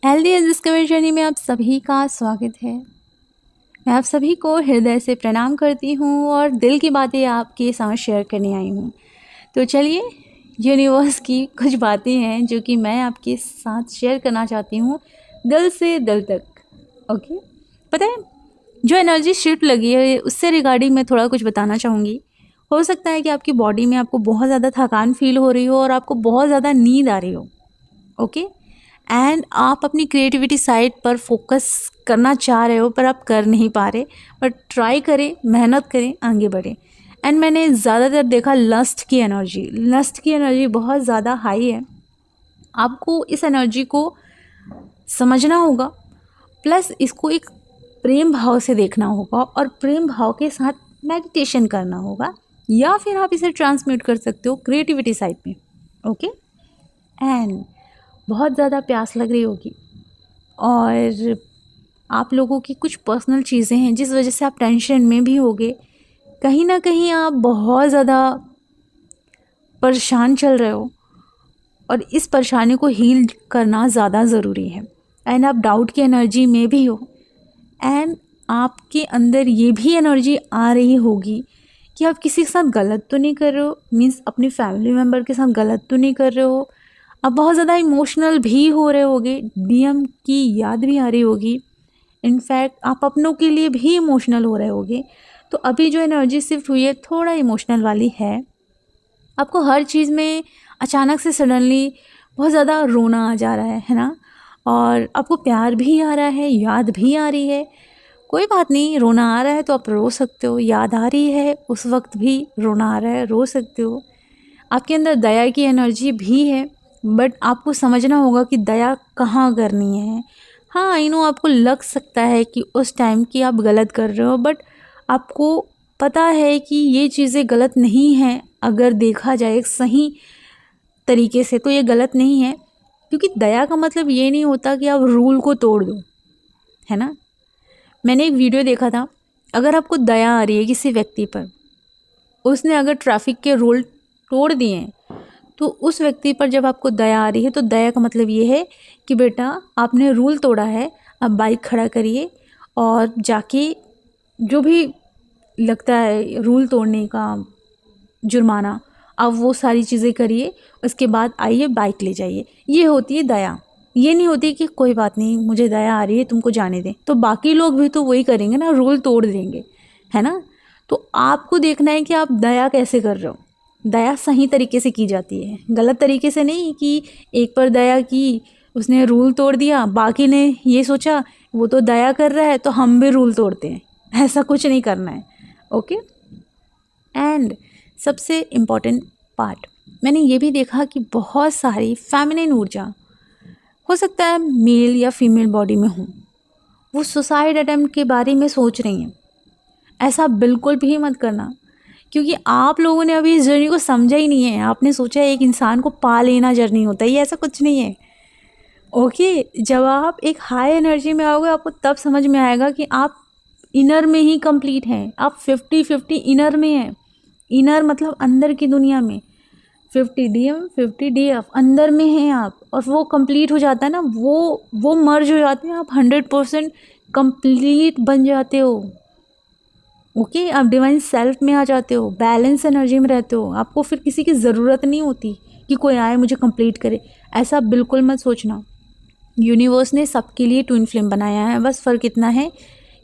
Healthy as discover journey में आप सभी का स्वागत है। मैं आप सभी को हृदय से प्रणाम करती हूँ और दिल की बातें आपके साथ शेयर करने आई हूँ। तो चलिए, यूनिवर्स की कुछ बातें हैं जो कि मैं आपके साथ शेयर करना चाहती हूँ, दिल से दिल तक। ओके, पता है, जो एनर्जी शिफ्ट लगी है उससे रिगार्डिंग मैं थोड़ा कुछ बताना चाहूँगी। हो सकता है कि आपकी बॉडी में आपको बहुत ज़्यादा थकान फील हो रही हो और आपको बहुत ज़्यादा नींद आ रही हो। ओके, एंड आप अपनी क्रिएटिविटी साइड पर फोकस करना चाह रहे हो पर आप कर नहीं पा रहे, बट ट्राई करें, मेहनत करें, आगे बढ़ें। एंड मैंने ज़्यादातर देखा लस्ट की एनर्जी बहुत ज़्यादा हाई है। आपको इस एनर्जी को समझना होगा, प्लस इसको एक प्रेम भाव से देखना होगा और प्रेम भाव के साथ मेडिटेशन करना होगा, या फिर आप इसे ट्रांसमिट कर सकते हो क्रिएटिविटी साइड में। ओके, एंड बहुत ज़्यादा प्यास लग रही होगी और आप लोगों की कुछ पर्सनल चीज़ें हैं जिस वजह से आप टेंशन में भी होगे। कहीं ना कहीं आप बहुत ज़्यादा परेशान चल रहे हो और इस परेशानी को हील करना ज़्यादा ज़रूरी है। एंड आप डाउट की एनर्जी में भी हो, एंड आपके अंदर ये भी एनर्जी आ रही होगी कि आप किसी के साथ गलत तो नहीं कर रहे हो, मीन्स अपने फैमिली मेम्बर के साथ गलत तो नहीं कर रहे हो। आप बहुत ज़्यादा इमोशनल भी हो रहे होगे, डीएम की याद भी आ रही होगी, इनफैक्ट आप अपनों के लिए भी इमोशनल हो रहे होगे। तो अभी जो एनर्जी शिफ्ट हुई है थोड़ा इमोशनल वाली है। आपको हर चीज़ में अचानक से सडनली बहुत ज़्यादा रोना आ जा रहा है ना, और आपको प्यार भी आ रहा है, याद भी आ रही है। कोई बात नहीं, रोना आ रहा है तो आप रो सकते हो, याद आ रही है उस वक्त भी रोना आ रहा है, रो सकते हो। आपके अंदर दया की एनर्जी भी है, बट आपको समझना होगा कि दया कहाँ करनी है। हाँ, आई नो आपको लग सकता है कि उस टाइम की आप गलत कर रहे हो, बट आपको पता है कि ये चीज़ें गलत नहीं हैं। अगर देखा जाए एक सही तरीके से तो ये गलत नहीं है, क्योंकि दया का मतलब ये नहीं होता कि आप रूल को तोड़ दो, है ना। मैंने एक वीडियो देखा था, अगर आपको दया आ रही है किसी व्यक्ति पर, उसने अगर ट्रैफिक के रूल तोड़ दिए हैं, तो उस व्यक्ति पर जब आपको दया आ रही है तो दया का मतलब ये है कि बेटा आपने रूल तोड़ा है, आप बाइक खड़ा करिए और जाके जो भी लगता है रूल तोड़ने का जुर्माना, आप वो सारी चीज़ें करिए, उसके बाद आइए बाइक ले जाइए। ये होती है दया। ये नहीं होती कि कोई बात नहीं, मुझे दया आ रही है, तुमको जाने दें, तो बाकी लोग भी तो वही करेंगे ना, रूल तोड़ देंगे, है ना। तो आपको देखना है कि आप दया कैसे कर रहे हो। दया सही तरीके से की जाती है, गलत तरीके से नहीं कि एक पर दया की, उसने रूल तोड़ दिया, बाकी ने ये सोचा वो तो दया कर रहा है तो हम भी रूल तोड़ते हैं। ऐसा कुछ नहीं करना है। ओके, एंड सबसे इम्पॉर्टेंट पार्ट, मैंने ये भी देखा कि बहुत सारी फेमिनिन ऊर्जा, हो सकता है मेल या फीमेल बॉडी में हो, वो सुसाइड अटेम्प्ट के बारे में सोच रही हैं। ऐसा बिल्कुल भी मत करना, क्योंकि आप लोगों ने अभी इस जर्नी को समझा ही नहीं है। आपने सोचा है एक इंसान को पा लेना जर्नी होता है, ये ऐसा कुछ नहीं है। ओके, जब आप एक हाई एनर्जी में आओगे आपको तब समझ में आएगा कि आप इनर में ही कंप्लीट हैं। आप 50-50 इनर में हैं। इनर मतलब अंदर की दुनिया में, 50 डीएम 50 डीएफ अंदर में हैं आप, और वो कंप्लीट हो जाता है ना, वो मर्ज हो जाते हैं, आप 100% कंप्लीट बन जाते हो। ओके, आप डिवाइन सेल्फ में आ जाते हो, बैलेंस एनर्जी में रहते हो। आपको फिर किसी की ज़रूरत नहीं होती कि कोई आए मुझे कंप्लीट करे। ऐसा बिल्कुल मत सोचना। यूनिवर्स ने सबके लिए ट्विन फ्लेम बनाया है, बस फ़र्क इतना है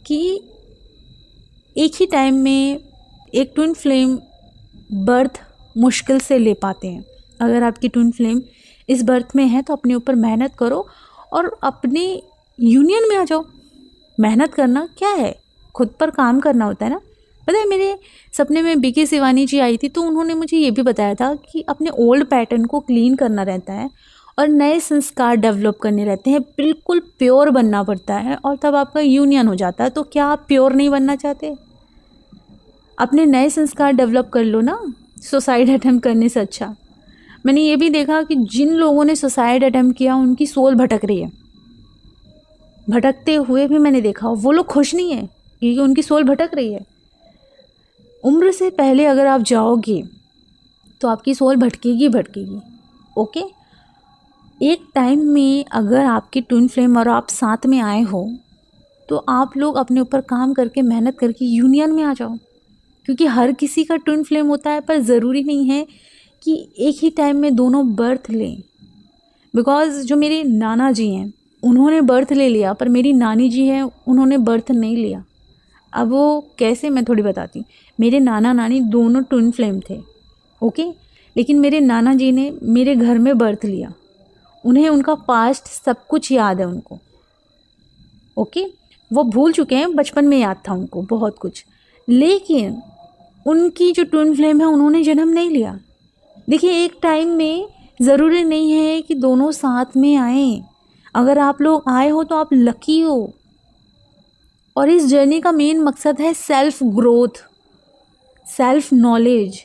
कि एक ही टाइम में एक ट्विन फ्लेम बर्थ मुश्किल से ले पाते हैं। अगर आपकी ट्विन फ्लेम इस बर्थ में है तो अपने ऊपर मेहनत करो और अपने यूनियन में आ जाओ। मेहनत करना क्या है, खुद पर काम करना होता है ना। पता है, मेरे सपने में बीके शिवानी जी आई थी, तो उन्होंने मुझे ये भी बताया था कि अपने ओल्ड पैटर्न को क्लीन करना रहता है और नए संस्कार डेवलप करने रहते हैं। बिल्कुल प्योर बनना पड़ता है और तब आपका यूनियन हो जाता है। तो क्या आप प्योर नहीं बनना चाहते? अपने नए संस्कार डेवलप कर लो ना, सुसाइड अटेम्प्ट करने से अच्छा। मैंने ये भी देखा कि जिन लोगों ने सुसाइड अटेम्प्ट किया उनकी सोल भटक रही है। भटकते हुए भी मैंने देखा, वो लोग खुश नहीं है क्योंकि उनकी सोल भटक रही है। उम्र से पहले अगर आप जाओगे तो आपकी सोल भटकेगी। ओके, एक टाइम में अगर आपकी ट्विन फ्लेम और आप साथ में आए हो तो आप लोग अपने ऊपर काम करके मेहनत करके यूनियन में आ जाओ, क्योंकि हर किसी का ट्विन फ्लेम होता है, पर ज़रूरी नहीं है कि एक ही टाइम में दोनों बर्थ लें। बिकॉज़ जो मेरे नाना जी हैं उन्होंने बर्थ ले लिया, पर मेरी नानी जी हैं उन्होंने बर्थ नहीं लिया। अब वो कैसे, मैं थोड़ी बताती हूँ। मेरे नाना नानी दोनों ट्विन फ्लेम थे, ओके, लेकिन मेरे नाना जी ने मेरे घर में बर्थ लिया। उन्हें उनका पास्ट सब कुछ याद है उनको, ओके। वो भूल चुके हैं, बचपन में याद था उनको बहुत कुछ, लेकिन उनकी जो ट्विन फ्लेम है उन्होंने जन्म नहीं लिया। देखिए, एक टाइम में ज़रूरी नहीं है कि दोनों साथ में आएँ। अगर आप लोग आए हो तो आप लकी हो। और इस जर्नी का मेन मकसद है सेल्फ ग्रोथ, सेल्फ नॉलेज,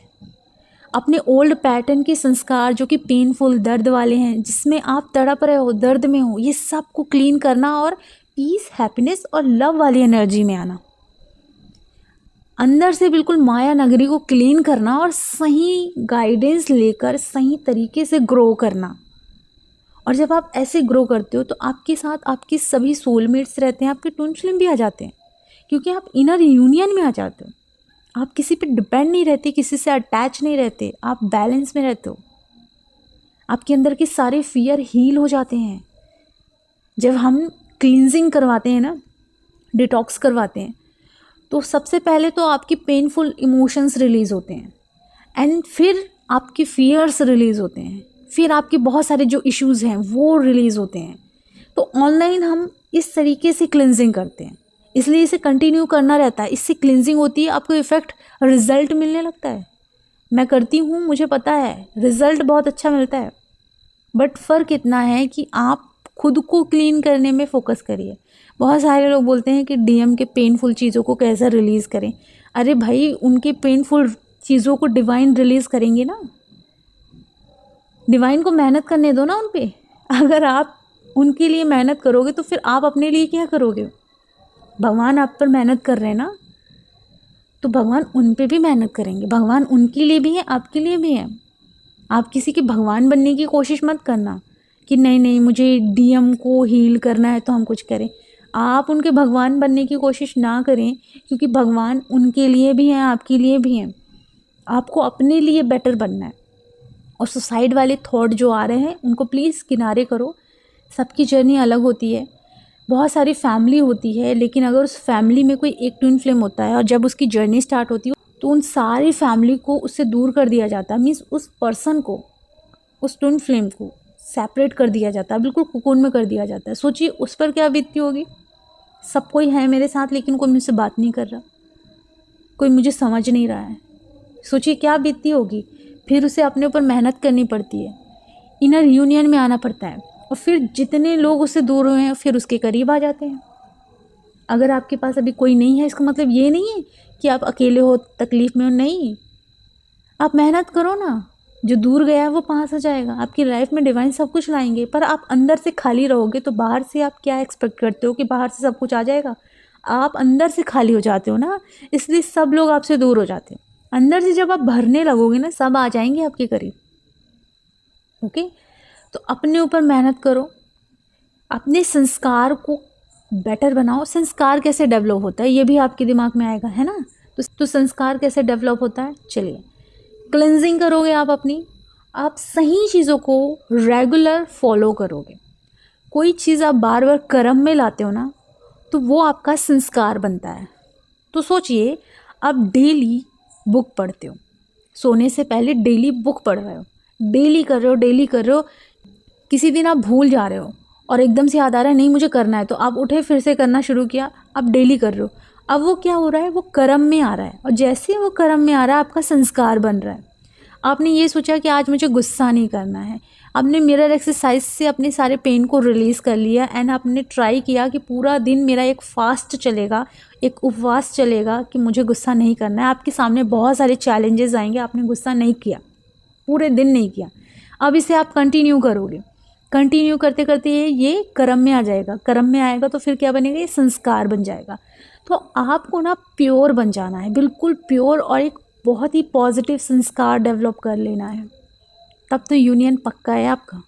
अपने ओल्ड पैटर्न के संस्कार जो कि पेनफुल, दर्द वाले हैं, जिसमें आप तड़प रहे हो, दर्द में हो, ये सब को क्लीन करना और पीस, हैप्पीनेस और लव वाली एनर्जी में आना। अंदर से बिल्कुल माया नगरी को क्लीन करना और सही गाइडेंस लेकर सही तरीके से ग्रो करना। और जब आप ऐसे ग्रो करते हो तो आपके साथ आपके सभी सोलमेट्स रहते हैं, आपके ट्विन फ्लेम भी आ जाते हैं, क्योंकि आप इनर यूनियन में आ जाते हो। आप किसी पे डिपेंड नहीं रहते, किसी से अटैच नहीं रहते, आप बैलेंस में रहते हो। आपके अंदर के सारे फियर हील हो जाते हैं। जब हम क्लींजिंग करवाते हैं ना, डिटॉक्स करवाते हैं, तो सबसे पहले तो आपकी पेनफुल इमोशंस रिलीज़ होते हैं, एंड फिर आपके फियर्स रिलीज़ होते हैं, फिर आपके बहुत सारे जो इश्यूज़ हैं वो रिलीज़ होते हैं। तो ऑनलाइन हम इस तरीके से क्लिनजिंग करते हैं, इसलिए इसे कंटिन्यू करना रहता है। इससे क्लिनजिंग होती है, आपको इफ़ेक्ट, रिज़ल्ट मिलने लगता है। मैं करती हूँ, मुझे पता है रिज़ल्ट बहुत अच्छा मिलता है, बट फ़र्क इतना है कि आप खुद को क्लीन करने में फ़ोकस करिए। बहुत सारे लोग बोलते हैं कि डीएम के पेनफुल चीज़ों को कैसे रिलीज़ करें। अरे भाई, उनके पेनफुल चीज़ों को डिवाइन रिलीज़ करेंगे ना, डिवाइन को मेहनत करने दो ना उन पे। अगर आप उनके लिए मेहनत करोगे तो फिर आप अपने लिए क्या करोगे? भगवान आप पर मेहनत कर रहे हैं ना, तो भगवान उन पे भी मेहनत करेंगे। भगवान उनके लिए भी हैं, आपके लिए भी हैं। आप किसी के भगवान बनने की कोशिश मत करना कि नहीं नहीं मुझे डीएम को हील करना है तो हम कुछ करें। आप उनके भगवान बनने की कोशिश ना करें, क्योंकि भगवान उनके लिए भी हैं, आपके लिए भी हैं। आपको अपने लिए बेटर बनना है। और सुसाइड वाले थॉट जो आ रहे हैं उनको प्लीज़ किनारे करो। सबकी जर्नी अलग होती है, बहुत सारी फैमिली होती है, लेकिन अगर उस फैमिली में कोई एक ट्विन फ्लेम होता है और जब उसकी जर्नी स्टार्ट होती है तो उन सारी फैमिली को उससे दूर कर दिया जाता है। मीन्स उस पर्सन को, उस ट्विन फ्लेम को सेपरेट कर दिया जाता है, बिल्कुल कुकून में कर दिया जाता है। सोचिए उस पर क्या बीतती होगी। सब कोई है मेरे साथ, लेकिन कोई मुझसे बात नहीं कर रहा, कोई मुझे समझ नहीं रहा है। सोचिए क्या बीतती होगी। फिर उसे अपने ऊपर मेहनत करनी पड़ती है, इनर यूनियन में आना पड़ता है, और फिर जितने लोग उससे दूर हुए हैं फिर उसके करीब आ जाते हैं। अगर आपके पास अभी कोई नहीं है, इसका मतलब ये नहीं है कि आप अकेले हो, तकलीफ़ में हो, नहीं। आप मेहनत करो ना, जो दूर गया है वो पास आ जाएगा। आपकी लाइफ में डिवाइन सब कुछ लाएंगे, पर आप अंदर से खाली रहोगे तो बाहर से आप क्या एक्सपेक्ट करते हो कि बाहर से सब कुछ आ जाएगा? आप अंदर से खाली हो जाते हो ना, इसलिए सब लोग आपसे दूर हो जाते हैं। अंदर से जब आप भरने लगोगे ना, सब आ जाएंगे आपके करीब, ओके। तो अपने ऊपर मेहनत करो, अपने संस्कार को बेटर बनाओ। संस्कार कैसे डेवलप होता है ये भी आपके दिमाग में आएगा, है ना। तो संस्कार कैसे डेवलप होता है, चलिए। क्लेंजिंग करोगे आप अपनी, आप सही चीज़ों को रेगुलर फॉलो करोगे। कोई चीज़ आप बार बार कर्म में लाते हो ना, तो वो आपका संस्कार बनता है। तो सोचिए, आप डेली बुक पढ़ते हो, सोने से पहले डेली बुक पढ़ रहे हो, डेली कर रहे हो, डेली कर रहे हो। किसी दिन आप भूल जा रहे हो और एकदम से याद आ रहा है नहीं मुझे करना है, तो आप उठे, फिर से करना शुरू किया, आप डेली कर रहे हो। अब वो क्या हो रहा है, वो कर्म में आ रहा है, और जैसे ही वो कर्म में आ रहा है आपका संस्कार बन रहा है। आपने ये सोचा कि आज मुझे गुस्सा नहीं करना है, आपने मिरर एक्सरसाइज से अपने सारे पेन को रिलीज़ कर लिया, एंड आपने ट्राई किया कि पूरा दिन मेरा एक फास्ट चलेगा, एक उपवास चलेगा कि मुझे गुस्सा नहीं करना है। आपके सामने बहुत सारे चैलेंजेस आएंगे, आपने गुस्सा नहीं किया, पूरे दिन नहीं किया। अब इसे आप कंटिन्यू करोगे, कंटिन्यू करते करते ये कर्म में आ जाएगा। कर्म में आएगा तो फिर क्या बनेगा, ये संस्कार बन जाएगा। तो आपको ना प्योर बन जाना है, बिल्कुल प्योर, और एक बहुत ही पॉजिटिव संस्कार डेवलप कर लेना है, तब तो यूनियन पक्का है आपका।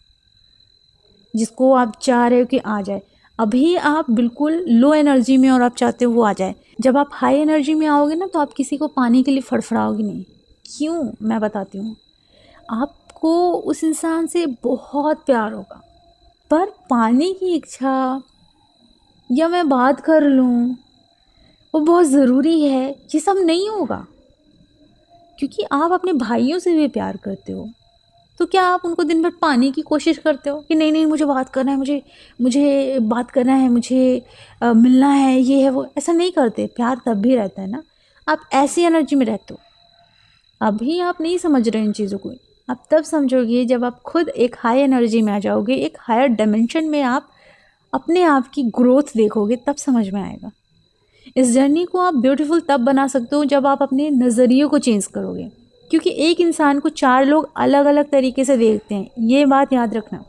जिसको आप चाह रहे हो कि आ जाए। अभी आप बिल्कुल लो एनर्जी में और आप चाहते हो वो आ जाए। जब आप हाई एनर्जी में आओगे ना तो आप किसी को पाने के लिए फड़फड़ाओगे नहीं। क्यों, मैं बताती हूँ। आपको उस इंसान से बहुत प्यार होगा, पर पाने की इच्छा या मैं बात कर लूँ वो बहुत ज़रूरी है, ये सब नहीं होगा। क्योंकि आप अपने भाइयों से भी प्यार करते हो, तो क्या आप उनको दिन भर पाने की कोशिश करते हो कि नहीं नहीं मुझे बात करना है, मुझे मुझे बात करना है, मुझे मिलना है, ये है वो? ऐसा नहीं करते। प्यार तब भी रहता है ना, आप ऐसी एनर्जी में रहते हो। अभी आप नहीं समझ रहे इन चीज़ों को, आप तब समझोगे जब आप खुद एक हाई एनर्जी में आ जाओगे, एक हायर डायमेंशन में आप अपने आप की ग्रोथ देखोगे, तब समझ में आएगा। इस जर्नी को आप ब्यूटीफुल तब बना सकते हो जब आप अपने नज़रिए को चेंज करोगे। क्योंकि एक इंसान को 4 लोग अलग अलग तरीके से देखते हैं, ये बात याद रखना।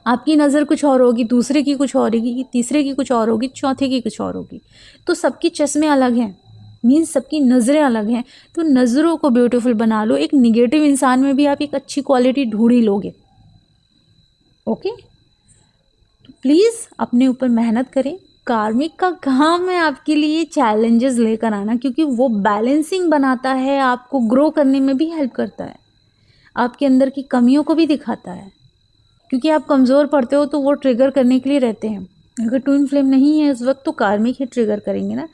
आपकी नज़र कुछ और होगी, दूसरे की कुछ और होगी, तीसरे की कुछ और होगी, चौथे की कुछ और होगी। तो सबकी चश्मे अलग हैं, मीन्स सबकी नज़रें अलग हैं। तो नज़रों को ब्यूटीफुल बना लो। एक निगेटिव इंसान में भी आप एक अच्छी क्वालिटी ढूंढ ही लोगे। ओके, तो प्लीज़ अपने ऊपर मेहनत करें। कार्मिक का काम है आपके लिए चैलेंजेस लेकर आना, क्योंकि वो बैलेंसिंग बनाता है, आपको ग्रो करने में भी हेल्प करता है, आपके अंदर की कमियों को भी दिखाता है। क्योंकि आप कमज़ोर पड़ते हो तो वो ट्रिगर करने के लिए रहते हैं। अगर ट्विन फ्लेम नहीं है इस वक्त तो कार्मिक ही ट्रिगर करेंगे ना।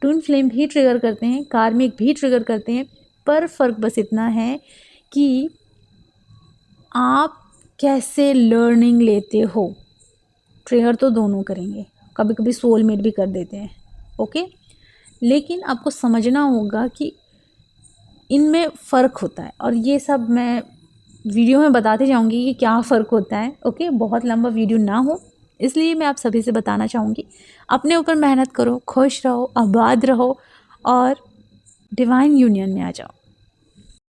ट्विन फ्लेम भी ट्रिगर करते हैं, कार्मिक भी ट्रिगर करते हैं, पर फ़र्क बस इतना है कि आप कैसे लर्निंग लेते हो। ट्रिगर तो दोनों करेंगे, कभी कभी सोलमेट भी कर देते हैं। ओके, लेकिन आपको समझना होगा कि इनमें फ़र्क होता है, और ये सब मैं वीडियो में बताते जाऊंगी कि क्या फ़र्क होता है। ओके, बहुत लंबा वीडियो ना हो इसलिए मैं आप सभी से बताना चाहूँगी, अपने ऊपर मेहनत करो, खुश रहो, आबाद रहो और डिवाइन यूनियन में आ जाओ।